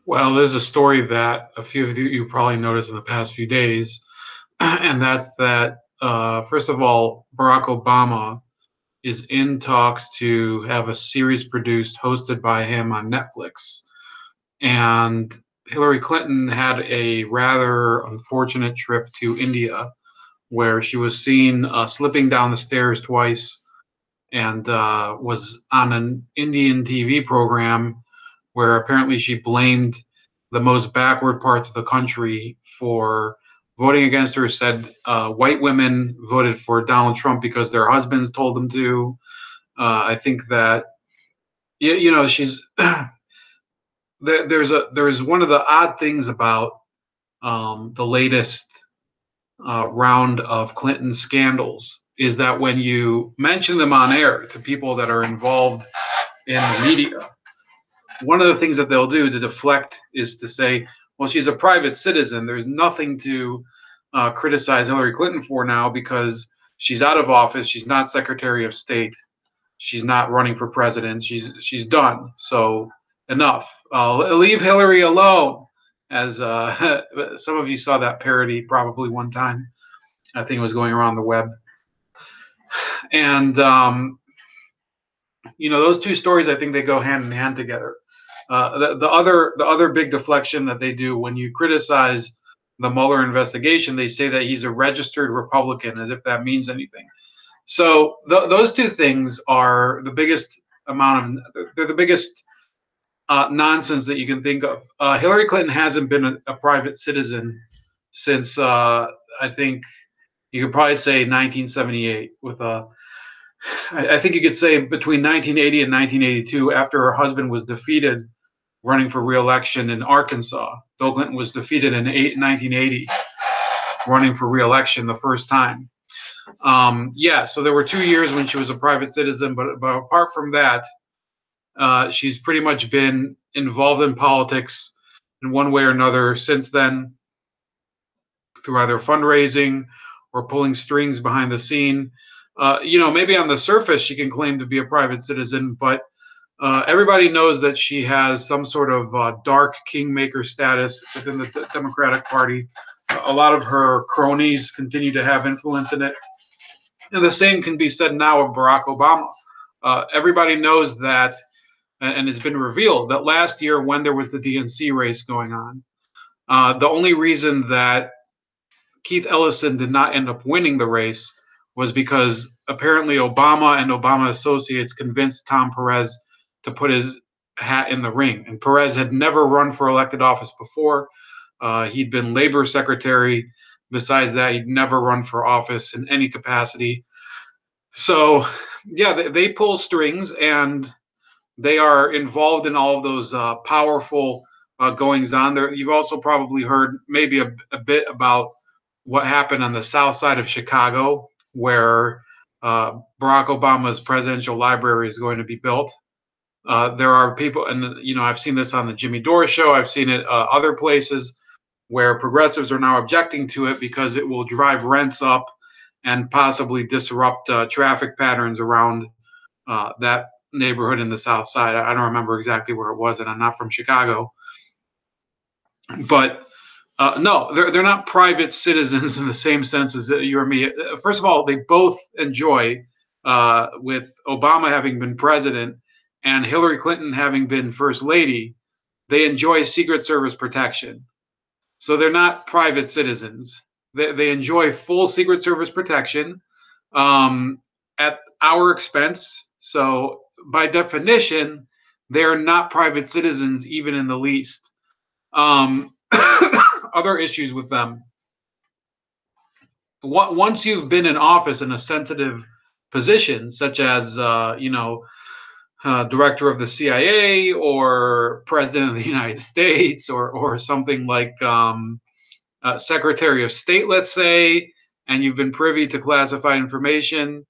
Well, there's a story that a few of you probably noticed in the past few days, and that's that, first of all, Barack Obama is in talks to have a series produced hosted by him on Netflix. And Hillary Clinton had a rather unfortunate trip to India where she was seen slipping down the stairs twice and was on an Indian TV program where apparently she blamed the most backward parts of the country for voting against her. Said white women voted for Donald Trump because their husbands told them to. I think that she's there's one of the odd things about the latest round of Clinton scandals is that when you mention them on air to people that are involved in the media, one of the things that they'll do to deflect is to say, well, she's a private citizen. There's nothing to criticize Hillary Clinton for now because she's out of office. She's not Secretary of State. She's not running for president. She's done. So enough. Leave Hillary alone. As some of you saw that parody probably one time. I think it was going around the web. And those two stories, I think they go hand in hand together. The other big deflection that they do when you criticize the Mueller investigation, they say that he's a registered Republican, as if that means anything. So those two things are the biggest they're the biggest nonsense that you can think of. Hillary Clinton hasn't been a private citizen since I think you could probably say 1978 with I think you could say between 1980 and 1982 after her husband was defeated running for re-election in Arkansas. Bill Clinton was defeated in 1980 running for re-election the first time. So there were 2 years when she was a private citizen, but apart from that, she's pretty much been involved in politics in one way or another since then, through either fundraising or pulling strings behind the scene. Maybe on the surface she can claim to be a private citizen, but everybody knows that she has some sort of dark kingmaker status within the Democratic Party. A lot of her cronies continue to have influence in it. And the same can be said now of Barack Obama. Everybody knows that, and it's been revealed, that last year when there was the DNC race going on, the only reason that Keith Ellison did not end up winning the race was because apparently Obama and Obama associates convinced Tom Perez to put his hat in the ring. And Perez had never run for elected office before. He'd been labor secretary. Besides that, he'd never run for office in any capacity. So, yeah, they pull strings and they are involved in all of those powerful goings on there. You've also probably heard maybe a bit about what happened on the south side of Chicago, where Barack Obama's presidential library is going to be built. There are people, and I've seen this on the Jimmy Dore show. I've seen it other places where progressives are now objecting to it because it will drive rents up and possibly disrupt traffic patterns around that neighborhood in the South Side. I don't remember exactly where it was, and I'm not from Chicago. But no, they're not private citizens in the same sense as you or me. First of all, they both enjoy, with Obama having been president and Hillary Clinton having been first lady, they enjoy Secret Service protection. So they're not private citizens. They enjoy full Secret Service protection at our expense. So by definition, they're not private citizens, even in the least. Other issues with them. Once you've been in office in a sensitive position, such as director of the CIA or president of the United States or something like Secretary of State, let's say, and you've been privy to classified information.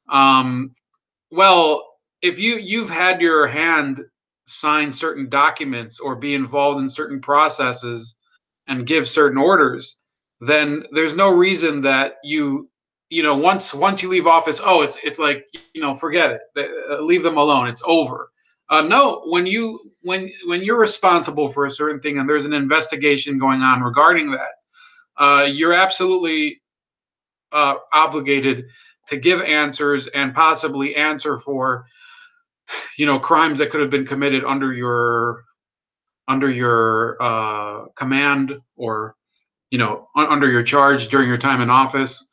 Well, if you've had your hand sign certain documents or be involved in certain processes and give certain orders, then there's no reason that once you leave office, it's like, forget it, leave them alone, it's over. No, when you're responsible for a certain thing and there's an investigation going on regarding that, you're absolutely obligated to give answers and possibly answer for crimes that could have been committed under your command, or under your charge during your time in office.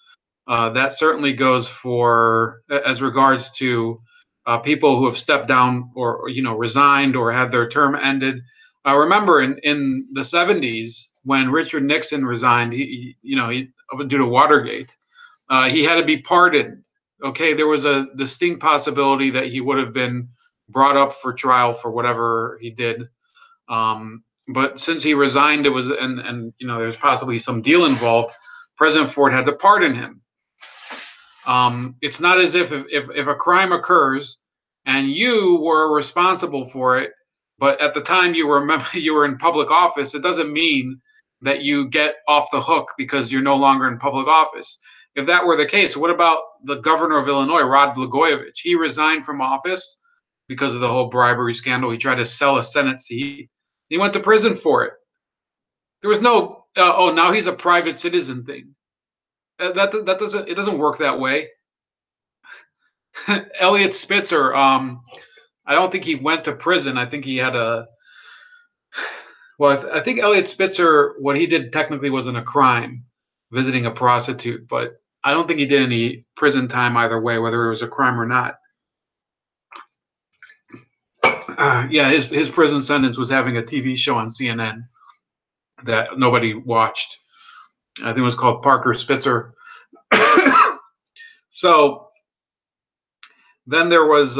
That certainly goes for as regards to people who have stepped down or resigned or had their term ended. Remember in the 70s when Richard Nixon resigned, he due to Watergate, he had to be pardoned. Okay, there was a distinct possibility that he would have been brought up for trial for whatever he did. But since he resigned, it was and there's possibly some deal involved. President Ford had to pardon him. It's not as if a crime occurs and you were responsible for it, but at the time you were in public office, it doesn't mean that you get off the hook because you're no longer in public office. If that were the case, what about the governor of Illinois, Rod Blagojevich? He resigned from office because of the whole bribery scandal. He tried to sell a Senate seat. He went to prison for it. There was no now he's a private citizen thing. That doesn't work that way. Elliot Spitzer, I don't think he went to prison. I think he had I think Elliot Spitzer, what he did technically wasn't a crime, visiting a prostitute, but I don't think he did any prison time either way, whether it was a crime or not. Yeah, his prison sentence was having a TV show on CNN that nobody watched. I think it was called Parker Spitzer. So then there was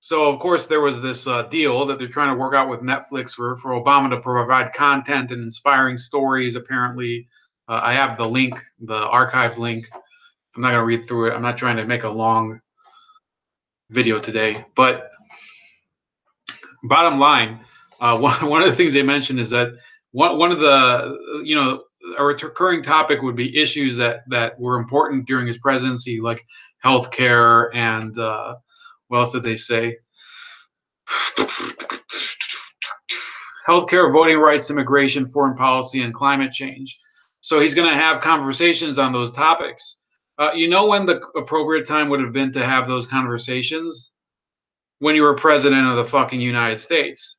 so of course there was this deal that they're trying to work out with Netflix for Obama to provide content and inspiring stories. Apparently, I have the link, the archive link. I'm not going to read through it. I'm not trying to make a long video today, but bottom line, one of the things they mentioned is that one of the a recurring topic would be issues that were important during his presidency, like healthcare and what else did they say? Healthcare, voting rights, immigration, foreign policy, and climate change. So he's going to have conversations on those topics. When the appropriate time would have been to have those conversations? When you were president of the fucking United States,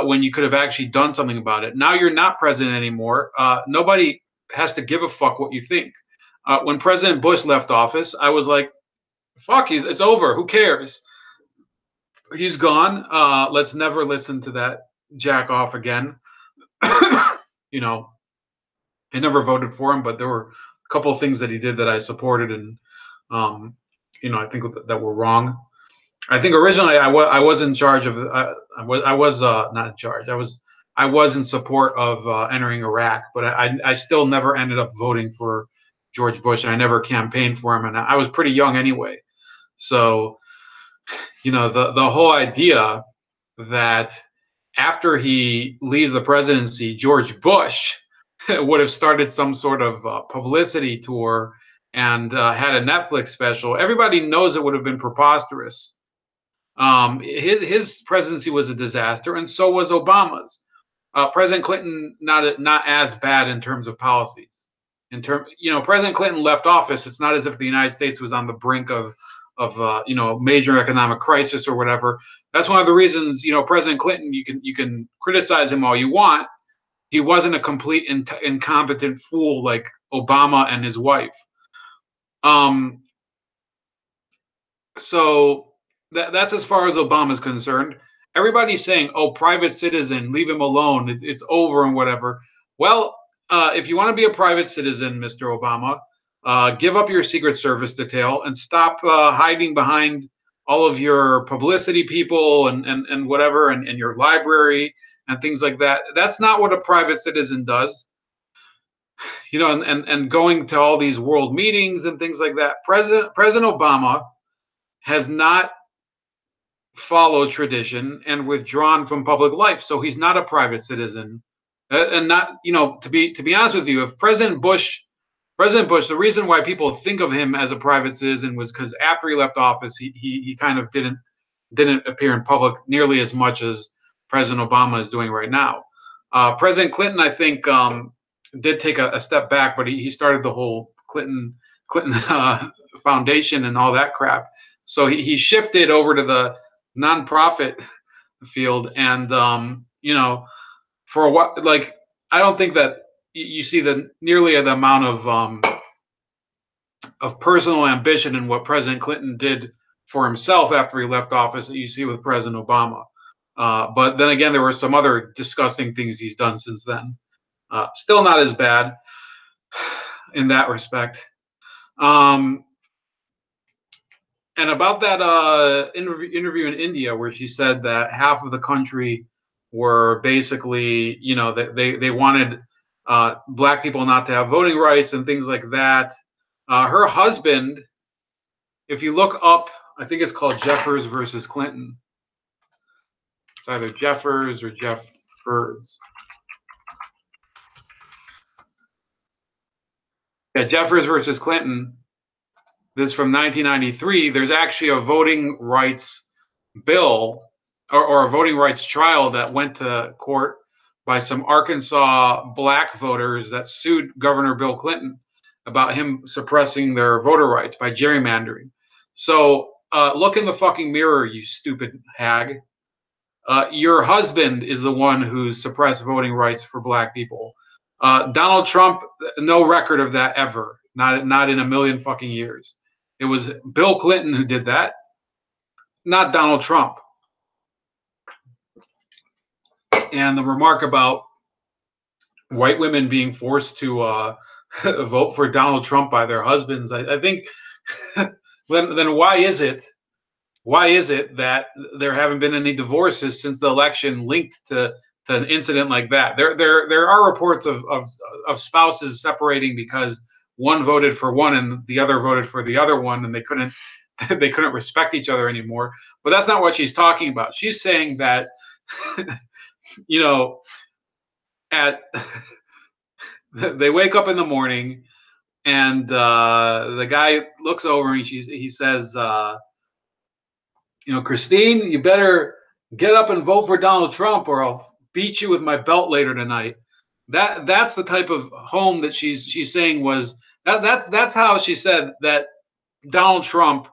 when you could have actually done something about it. Now you're not president anymore. Nobody has to give a fuck what you think. When President Bush left office, I was like, fuck, it's over. Who cares? He's gone. Let's never listen to that jack off again. I never voted for him, but there were a couple of things that he did that I supported, and I think that were wrong. I think originally I was in charge of I was not in charge. I was in support of entering Iraq, but I still never ended up voting for George Bush, and I never campaigned for him, and I was pretty young anyway. So, the whole idea that after he leaves the presidency, George Bush would have started some sort of publicity tour and had a Netflix special. Everybody knows it would have been preposterous. His presidency was a disaster, and so was Obama's. President Clinton not as bad in terms of policies. President Clinton left office. It's not as if the United States was on the brink of major economic crisis or whatever. That's one of the reasons President Clinton, you can criticize him all you want. He wasn't a complete incompetent fool like Obama and his wife. So that's as far as Obama's concerned. Everybody's saying, "Oh, private citizen, leave him alone. It's over and whatever." Well, if you want to be a private citizen, Mr. Obama, give up your Secret Service detail and stop hiding behind all of your publicity people and whatever and your library and things like that. That's not what a private citizen does. And going to all these world meetings and things like that. President Obama has not followed tradition and withdrawn from public life, so he's not a private citizen. And not, to be honest with you, if President Bush, the reason why people think of him as a private citizen was because after he left office, he kind of didn't didn't appear in public nearly as much as President Obama is doing right now. President Clinton, I think, did take a step back, but he started the whole Clinton Foundation and all that crap. So he shifted over to the nonprofit field, and for a while, like, I don't think that you see nearly the amount of personal ambition in what President Clinton did for himself after he left office that you see with President Obama. But then again, there were some other disgusting things he's done since then. Still not as bad in that respect. And about that interview in India, where she said that half of the country were basically, they wanted black people not to have voting rights and things like that. Her husband, if you look up, I think it's called Jeffers versus Clinton. It's either Jeffers or Jeffers. Yeah, Jeffers versus Clinton. This is from 1993. There's actually a voting rights bill or a voting rights trial that went to court by some Arkansas black voters that sued Governor Bill Clinton about him suppressing their voter rights by gerrymandering. So look in the fucking mirror, you stupid hag. Your husband is the one who suppressed voting rights for black people. Donald Trump, no record of that ever. Not in a million fucking years. It was Bill Clinton who did that, not Donald Trump. And the remark about white women being forced to vote for Donald Trump by their husbands, I think, then why is it that there haven't been any divorces since the election linked to an incident like that? There are reports of spouses separating because one voted for one and the other voted for the other one, and they couldn't respect each other anymore. But that's not what she's talking about. She's saying that they wake up in the morning and the guy looks over and he says, Christine, you better get up and vote for Donald Trump or I'll beat you with my belt later tonight. That's the type of home that she's saying was that's how she said that Donald Trump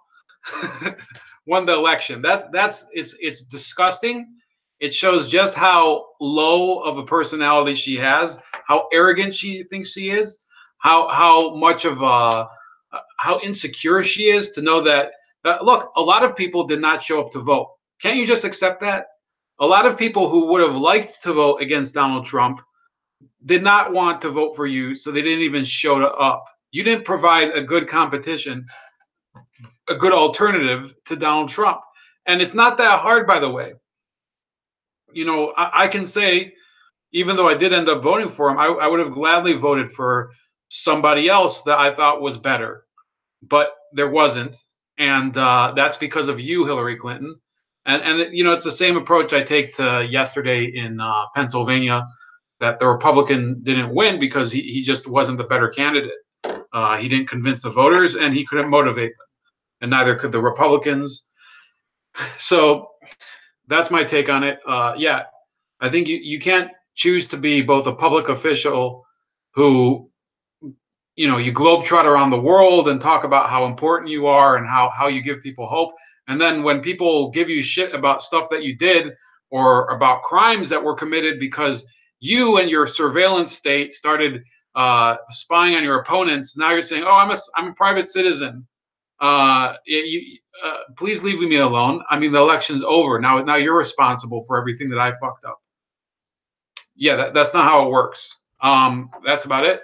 won the election. It's disgusting. It shows just how low of a personality she has, how arrogant she thinks she is, how much of how insecure she is to know that look, a lot of people did not show up to vote. Can't you just accept that? A lot of people who would have liked to vote against Donald Trump did not want to vote for you, so they didn't even show up. You didn't provide a good competition, a good alternative to Donald Trump. And it's not that hard, by the way. I can say, even though I did end up voting for him, I would have gladly voted for somebody else that I thought was better. But there wasn't. And that's because of you, Hillary Clinton. And it's the same approach I take to yesterday in Pennsylvania, that the Republican didn't win because he just wasn't the better candidate. He didn't convince the voters, and he couldn't motivate them. And neither could the Republicans. So that's my take on it. Yeah, I think you can't choose to be both a public official who, you globetrot around the world and talk about how important you are and how you give people hope. And then when people give you shit about stuff that you did or about crimes that were committed because you and your surveillance state started spying on your opponents, now you're saying, oh, I'm a private citizen. Please leave me alone. I mean, the election's over. Now you're responsible for everything that I fucked up. Yeah, that's not how it works. That's about it.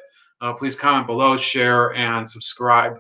Please comment below, share, and subscribe.